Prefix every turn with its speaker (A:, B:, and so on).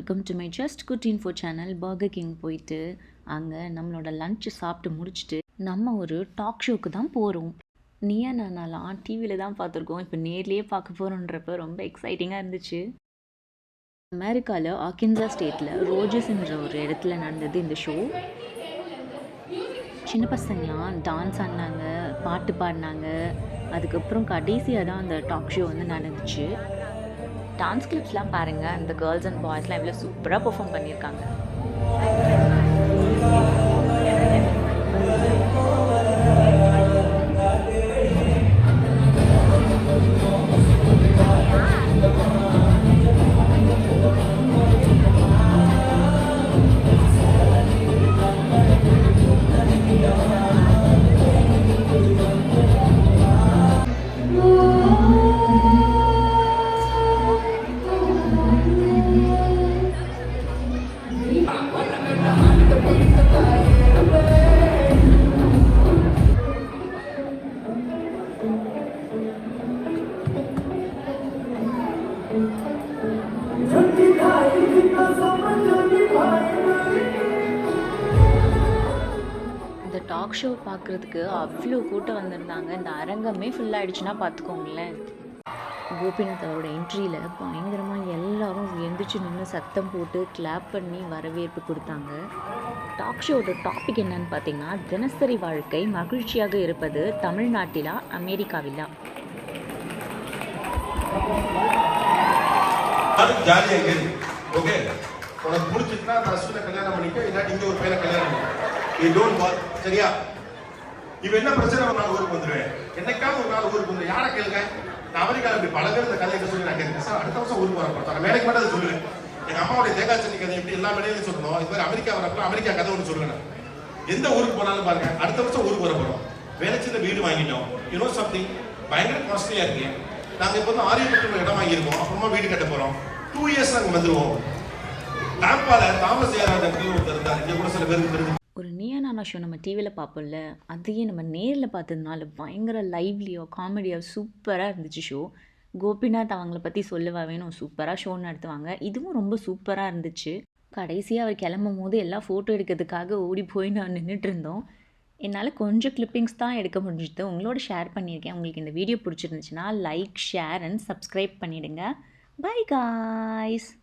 A: Welcome to my just good info channel. Burger king போயிட்டு அங்கே நம்மளோட லஞ்சு சாப்பிட்டு முடிச்சுட்டு நம்ம ஒரு டாக் ஷோக்கு தான் போகிறோம். நீயா நானாலாம் டிவியில் தான் பார்த்துருக்கோம், இப்போ நேர்லேயே பார்க்க போகிறோன்றப்ப ரொம்ப எக்ஸைட்டிங்காக இருந்துச்சு. அமெரிக்காவில் ஆர்கன்சா ஸ்டேட்டில் ரோஜஸ்ன்ற ஒரு இடத்துல நடந்தது இந்த ஷோ. சின்ன பசங்களாம் டான்ஸ் ஆடினாங்க, பாட்டு பாடினாங்க. அதுக்கப்புறம் கடைசியாக தான் அந்த டாக் ஷோ வந்து நடந்துச்சு. டான்ஸ் கிளிப்ஸ்லாம் பாருங்கள், அந்த கேர்ள்ஸ் அண்ட் பாய்ஸ்லாம் எவ்வளோ சூப்பராக பெர்ஃபார்ம் பண்ணியிருக்காங்க. இந்த டாக் ஷோ பார்க்குறதுக்கு அவ்வளோ கூட்டம் வந்திருந்தாங்க. இந்த அரங்கமே ஃபுல்லாகிடுச்சுன்னா பார்த்துக்கோங்களேன். கோபிநாத் அவரோட என்ட்ரியில் பயங்கரமாக எல்லாரும் எழுந்திரிச்சு நின்று சத்தம் போட்டு கிளாப் பண்ணி வரவேற்பு கொடுத்தாங்க. டாக் ஷோட டாபிக் என்னன்னு பார்த்தீங்கன்னா, தினசரி வாழ்க்கை மகிழ்ச்சியாக இருப்பது தமிழ்நாட்டிலா அமெரிக்காவிலா.
B: ஓகே, உனக்கு பிடிச்சிட்டுனா அந்த அஸ்வினை கல்யாணம் பண்ணிக்க, இல்லாட்டி இங்க ஒரு பையனை கல்யாணம் பண்ணிக்க. யூ டோன்ட் வாட், சரியா? இவ என்ன பிரச்சனை, ஒரு நாள் ஊருக்கு வந்துருவேன், என்னைக்காவது ஒரு நாள் ஊருக்கு வந்து யாரை கேளுங்க. நான் அமெரிக்காவில் இப்படி பல பேர் இந்த கதையை சொல்லி நான் கேட்கிறேன் சார். அடுத்த வருஷம் ஊருக்கு வரப்போ நான் வேலைக்கு மட்டும் அதை சொல்லுவேன். எங்க அம்மாவுடைய தேங்காய் சட்னி கதை எப்படி எல்லா மேடையிலும் சொல்லணும். இது மாதிரி அமெரிக்கா வரப்போ அமெரிக்கா கதை ஒன்று சொல்லுவேன். எந்த ஊருக்கு போனாலும் பாருங்க, அடுத்த வருஷம் ஊருக்கு வர போறோம், வேலை சின்ன வீடு வாங்கிட்டோம், யூனோ சம்திங் பயங்கர காஸ்ட்லியா இருக்கு. நாங்க இப்போ வந்து 6 லட்சம் இடம் வாங்கியிருக்கோம், அப்புறமா வீடு கட்ட போறோம். 2 இயர்ஸ் நாங்கள் வந்துருவோம்.
A: ஒரு நீயா நானா ஷோ நம்ம டிவியில் பார்ப்போம்ல, அதையே நம்ம நேரில் பார்த்ததுனால பயங்கர லைவ்லியோ காமெடியாக சூப்பராக இருந்துச்சு ஷோ. கோபிநாத் அவங்கள பற்றி சொல்லவா வேணும், சூப்பராக ஷோ நடத்துவாங்க. இதுவும் ரொம்ப சூப்பராக இருந்துச்சு. கடைசியாக அவர் கிளம்பும் போது எல்லாம் ஃபோட்டோ எடுக்கிறதுக்காக ஓடி போய் நான் நின்றுட்டு இருந்தோம். என்னால் கொஞ்சம் கிளிப்பிங்ஸ் தான் எடுக்க முடிஞ்சுது, உங்களோட ஷேர் பண்ணியிருக்கேன். உங்களுக்கு இந்த வீடியோ பிடிச்சிருந்துச்சுன்னா லைக், ஷேர் அண்ட் சப்ஸ்கிரைப் பண்ணிவிடுங்க. By guys.